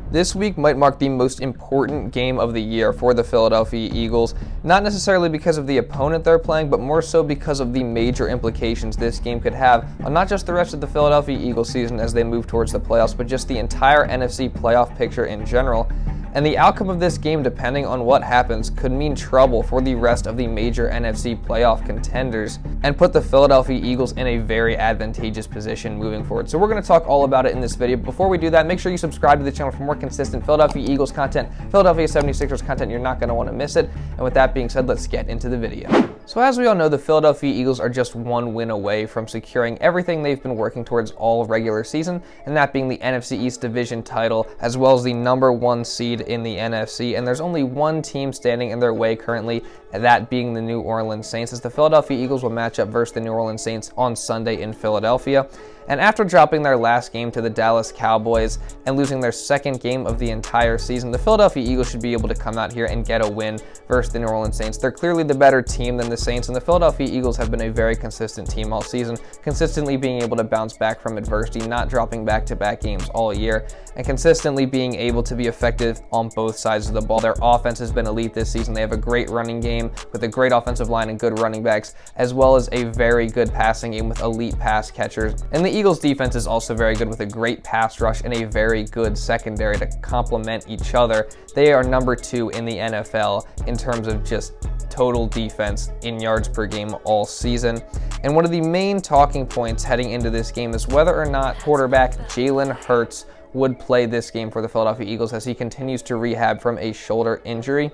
This week might mark the most important game of the year for the Philadelphia Eagles, not necessarily because of the opponent they're playing, but more so because of the major implications this game could have on not just the rest of the Philadelphia Eagles season as they move towards the playoffs, but just the entire NFC playoff picture in general. And the outcome of this game, depending on what happens, could mean trouble for the rest of the major NFC playoff contenders and put the Philadelphia Eagles in a very advantageous position moving forward. So we're going to talk all about it in this video. But before we do that, make sure you subscribe to the channel for more consistent Philadelphia Eagles content, Philadelphia 76ers content. You're not going to want to miss it. And with that being said, let's get into the video. So as we all know, the Philadelphia Eagles are just one win away from securing everything they've been working towards all regular season, and that being the NFC East division title, as well as the #1 seed in the NFC. And there's only one team standing in their way currently, that being the New Orleans Saints, as the Philadelphia Eagles will match up versus the New Orleans Saints on Sunday in Philadelphia. And after dropping their last game to the Dallas Cowboys and losing their second game of the entire season, the Philadelphia Eagles should be able to come out here and get a win versus the New Orleans Saints. They're clearly the better team than the Saints, and the Philadelphia Eagles have been a very consistent team all season, consistently being able to bounce back from adversity, not dropping back-to-back games all year, and consistently being able to be effective on both sides of the ball. Their offense has been elite this season. They have a great running game with a great offensive line and good running backs, as well as a very good passing game with elite pass catchers. And the Eagles defense is also very good with a great pass rush and a very good secondary to complement each other. They are #2 in the NFL in terms of just total defense in yards per game all season. And one of the main talking points heading into this game is whether or not quarterback Jalen Hurts would play this game for the Philadelphia Eagles as he continues to rehab from a shoulder injury.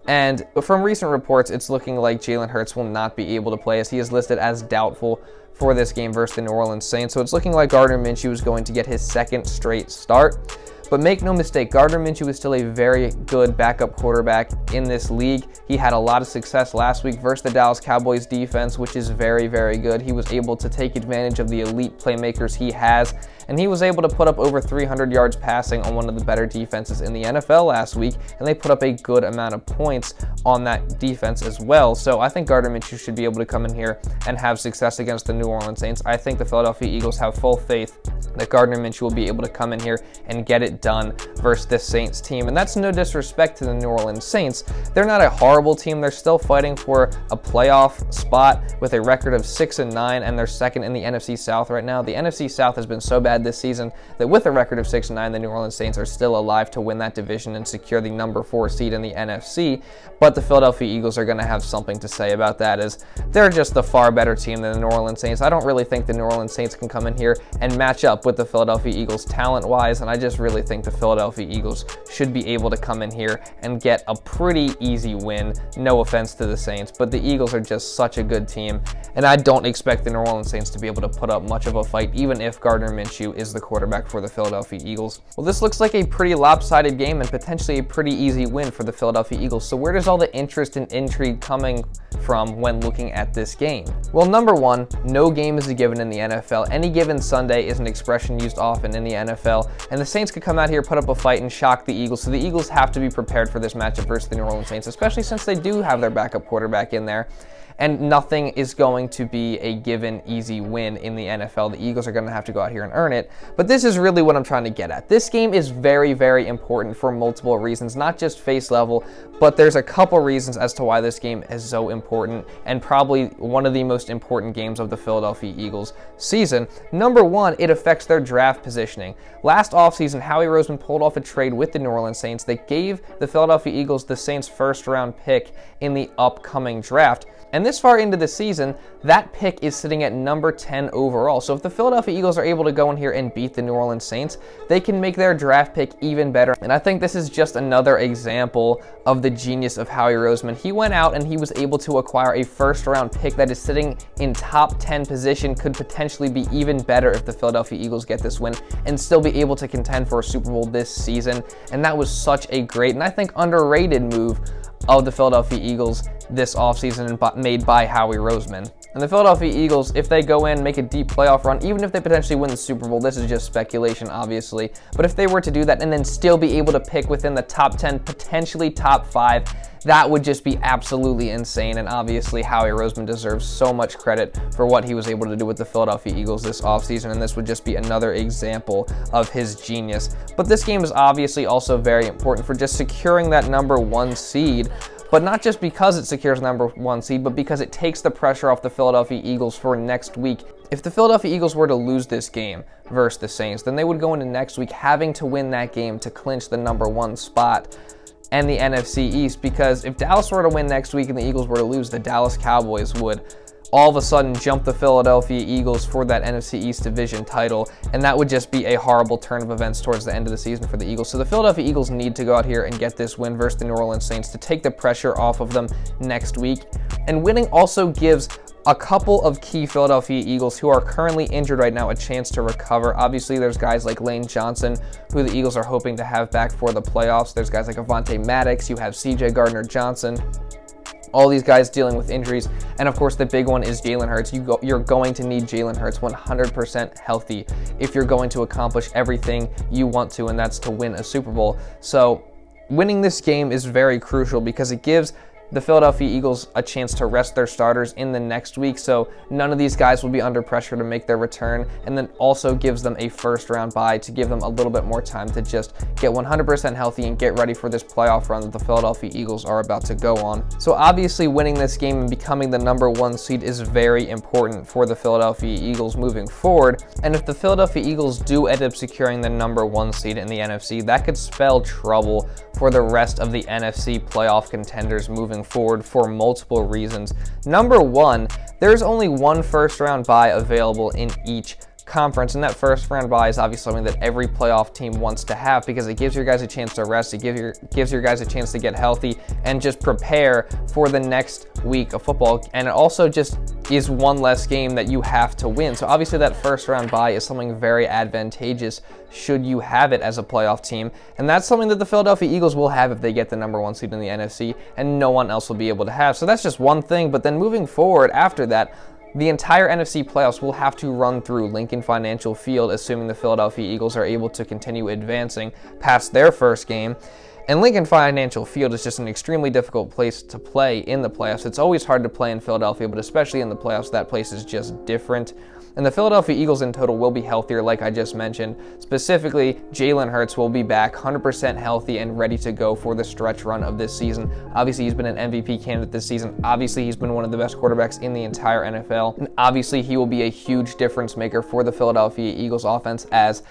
And from recent reports, it's looking like Jalen Hurts will not be able to play as he is listed as doubtful for this game versus the New Orleans Saints. So it's looking like Gardner Minshew is going to get his second straight start. But make no mistake, Gardner Minshew is still a very good backup quarterback in this league. He had a lot of success last week versus the Dallas Cowboys defense, which is very, very good. He was able to take advantage of the elite playmakers he has, and he was able to put up over 300 yards passing on one of the better defenses in the NFL last week, and they put up a good amount of points on that defense as well. So I think Gardner Minshew should be able to come in here and have success against the New Orleans Saints. I think the Philadelphia Eagles have full faith that Gardner Minshew will be able to come in here and get it done versus this Saints team. And that's no disrespect to the New Orleans Saints. They're not a horrible team. They're still fighting for a playoff spot with a record of 6-9, and they're second in the NFC South right now. The NFC South has been so bad this season that with a record of 6-9, the New Orleans Saints are still alive to win that division and secure the #4 seed in the NFC. But the Philadelphia Eagles are going to have something to say about that, as they're just the far better team than the New Orleans Saints. I don't really think the New Orleans Saints can come in here and match up with the Philadelphia Eagles talent-wise, and I just really think the Philadelphia Eagles should be able to come in here and get a pretty easy win. No offense to the Saints, but the Eagles are just such a good team, and I don't expect the New Orleans Saints to be able to put up much of a fight, even if Gardner Minshew is the quarterback for the Philadelphia Eagles. Well, this looks like a pretty lopsided game and potentially a pretty easy win for the Philadelphia Eagles. So where does all the interest and intrigue coming from when looking at this game? Well, #1, no game is a given in the NFL. Any given Sunday is an expression used often in the NFL, and the Saints could come out here, put up a fight, and shock the Eagles. So the Eagles have to be prepared for this matchup versus the New Orleans Saints, especially since they do have their backup quarterback in there. And nothing is going to be a given easy win in the NFL. The Eagles are going to have to go out here and earn it. But this is really what I'm trying to get at. This game is very, very important for multiple reasons, not just face level, but there's a couple reasons as to why this game is so important and probably one of the most important games of the Philadelphia Eagles season. #1, it affects their draft positioning. Last offseason, Howie Roseman pulled off a trade with the New Orleans Saints that gave the Philadelphia Eagles the Saints' first-round pick in the upcoming draft. And this far into the season, that pick is sitting at #10 overall. So if the Philadelphia Eagles are able to go in here and beat the New Orleans Saints, they can make their draft pick even better. And I think this is just another example of the genius of Howie Roseman. He went out and he was able to acquire a first-round pick that is sitting in top 10 position, could potentially be even better if the Philadelphia Eagles get this win and still be able to contend for a Super Bowl this season. And that was such a great and I think underrated move of the Philadelphia Eagles this offseason and made by Howie Roseman. And the Philadelphia Eagles, if they go in, make a deep playoff run, even if they potentially win the Super Bowl, this is just speculation, obviously, but if they were to do that and then still be able to pick within the top 10, potentially top 5, that would just be absolutely insane. And obviously, Howie Roseman deserves so much credit for what he was able to do with the Philadelphia Eagles this offseason, and this would just be another example of his genius. But this game is obviously also very important for just securing that number 1 seed. But not just because it secures number 1 seed, but because it takes the pressure off the Philadelphia Eagles for next week. If the Philadelphia Eagles were to lose this game versus the Saints, then they would go into next week having to win that game to clinch the number 1 spot and the NFC East, because if Dallas were to win next week and the Eagles were to lose, the Dallas Cowboys would all of a sudden jump the Philadelphia Eagles for that NFC East division title, and that would just be a horrible turn of events towards the end of the season for the Eagles. So the Philadelphia Eagles need to go out here and get this win versus the New Orleans Saints to take the pressure off of them next week. And winning also gives a couple of key Philadelphia Eagles who are currently injured right now a chance to recover. Obviously, there's guys like Lane Johnson, who the Eagles are hoping to have back for the playoffs. There's guys like Avonte Maddox. You have CJ Gardner-Johnson. All these guys dealing with injuries. And of course, the big one is Jalen Hurts. You're going to need Jalen Hurts 100% healthy if you're going to accomplish everything you want to, and that's to win a Super Bowl. So winning this game is very crucial because it gives the Philadelphia Eagles a chance to rest their starters in the next week, so none of these guys will be under pressure to make their return, and then also gives them a first-round bye to give them a little bit more time to just get 100% healthy and get ready for this playoff run that the Philadelphia Eagles are about to go on. So obviously winning this game and becoming the number 1 seed is very important for the Philadelphia Eagles moving forward, and if the Philadelphia Eagles do end up securing the number 1 seed in the NFC, that could spell trouble for the rest of the NFC playoff contenders moving forward for multiple reasons. Number 1, there's only one first-round bye available in each conference, and that first round bye is obviously something that every playoff team wants to have because it gives your guys a chance to rest, it gives your guys a chance to get healthy and just prepare for the next week of football, and it also just is one less game that you have to win. So obviously that first round bye is something very advantageous should you have it as a playoff team, and that's something that the Philadelphia Eagles will have if they get the number 1 seed in the NFC, and no one else will be able to have. So that's just one thing, but then moving forward after that, the entire NFC playoffs will have to run through Lincoln Financial Field, assuming the Philadelphia Eagles are able to continue advancing past their first game. And Lincoln Financial Field is just an extremely difficult place to play in the playoffs. It's always hard to play in Philadelphia, but especially in the playoffs, that place is just different. And the Philadelphia Eagles in total will be healthier, like I just mentioned. Specifically, Jalen Hurts will be back 100% healthy and ready to go for the stretch run of this season. Obviously, he's been an MVP candidate this season. Obviously, he's been one of the best quarterbacks in the entire NFL. And obviously, he will be a huge difference maker for the Philadelphia Eagles offense as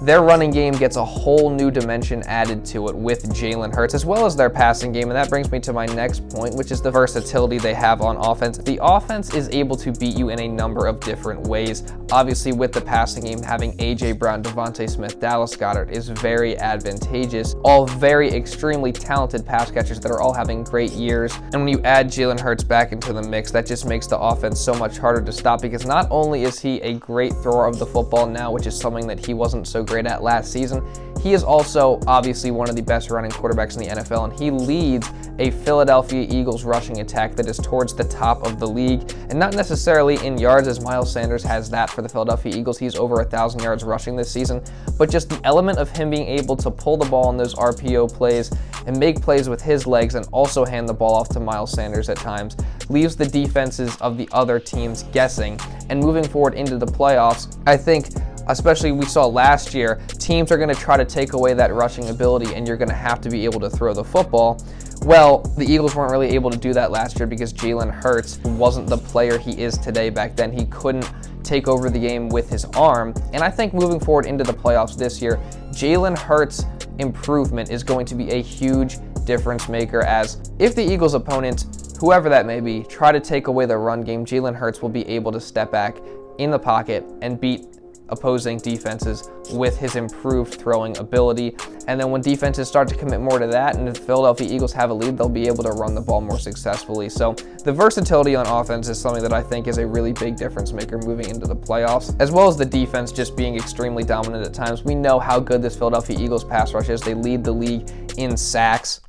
their running game gets a whole new dimension added to it with Jalen Hurts, as well as their passing game. And that brings me to my next point, which is the versatility they have on offense. The offense is able to beat you in a number of different ways. Obviously, with the passing game, having A.J. Brown, DeVonta Smith, Dallas Goedert is very advantageous. All very extremely talented pass catchers that are all having great years. And when you add Jalen Hurts back into the mix, that just makes the offense so much harder to stop, because not only is he a great thrower of the football now, which is something that he wasn't so great at last season, he is also obviously one of the best running quarterbacks in the NFL, and he leads a Philadelphia Eagles rushing attack that is towards the top of the league, and not necessarily in yards as Miles Sanders has that for the Philadelphia Eagles. He's over 1,000 yards rushing this season, but just the element of him being able to pull the ball in those RPO plays and make plays with his legs and also hand the ball off to Miles Sanders at times leaves the defenses of the other teams guessing. And moving forward into the playoffs, I think especially we saw last year, teams are going to try to take away that rushing ability, and you're going to have to be able to throw the football. Well, the Eagles weren't really able to do that last year because Jalen Hurts wasn't the player he is today. Back then, he couldn't take over the game with his arm. And I think moving forward into the playoffs this year, Jalen Hurts' improvement is going to be a huge difference maker, as if the Eagles' opponents, whoever that may be, try to take away the run game, Jalen Hurts will be able to step back in the pocket and beat opposing defenses with his improved throwing ability. And then when defenses start to commit more to that and the Philadelphia Eagles have a lead, they'll be able to run the ball more successfully. So the versatility on offense is something that I think is a really big difference maker moving into the playoffs, as well as the defense just being extremely dominant at times. We know how good this Philadelphia Eagles pass rush is. They lead the league in sacks.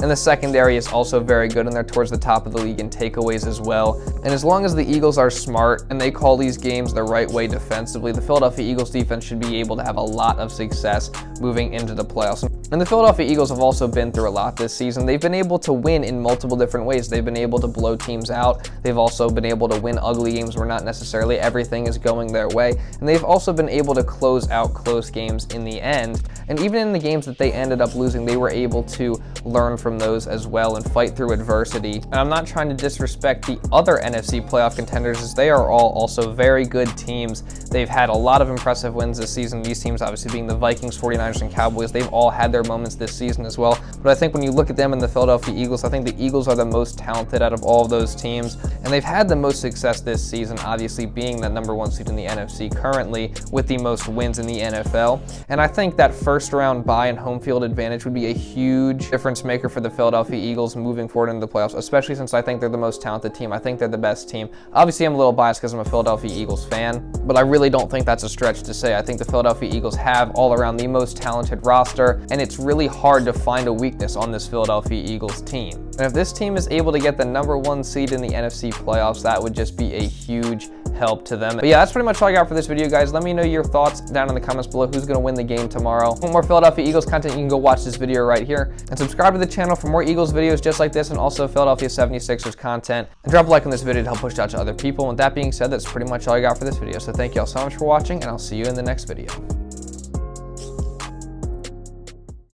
And the secondary is also very good, and they're towards the top of the league in takeaways as well. And as long as the Eagles are smart and they call these games the right way defensively, the Philadelphia Eagles defense should be able to have a lot of success moving into the playoffs. And the Philadelphia Eagles have also been through a lot this season. They've been able to win in multiple different ways. They've been able to blow teams out. They've also been able to win ugly games where not necessarily everything is going their way. And they've also been able to close out close games in the end. And even in the games that they ended up losing, they were able to learn from those as well and fight through adversity. And I'm not trying to disrespect the other NFC playoff contenders, as they are all also very good teams. They've had a lot of impressive wins this season. These teams obviously being the Vikings, 49ers, and Cowboys. They've all had their moments this season as well. But I think when you look at them and the Philadelphia Eagles, I think the Eagles are the most talented out of all of those teams. And they've had the most success this season, obviously being the #1 seed in the NFC currently with the most wins in the NFL. And I think that first round bye and home field advantage would be a huge difference maker for the Philadelphia Eagles moving forward into the playoffs, especially since I think they're the most talented team. I think they're the best team. Obviously, I'm a little biased because I'm a Philadelphia Eagles fan, but I really don't think that's a stretch to say. I think the Philadelphia Eagles have all around the most talented roster, and it's really hard to find a weakness on this Philadelphia Eagles team. And if this team is able to get the #1 seed in the NFC playoffs, that would just be a huge help to them. But yeah, that's pretty much all I got for this video, guys. Let me know your thoughts down in the comments below. Who's going to win the game tomorrow? For more Philadelphia Eagles content, you can go watch this video right here. And subscribe to the channel for more Eagles videos just like this, and also Philadelphia 76ers content. And drop a like on this video to help push it out to other people. And with that being said, that's pretty much all I got for this video. So thank you all so much for watching, and I'll see you in the next video.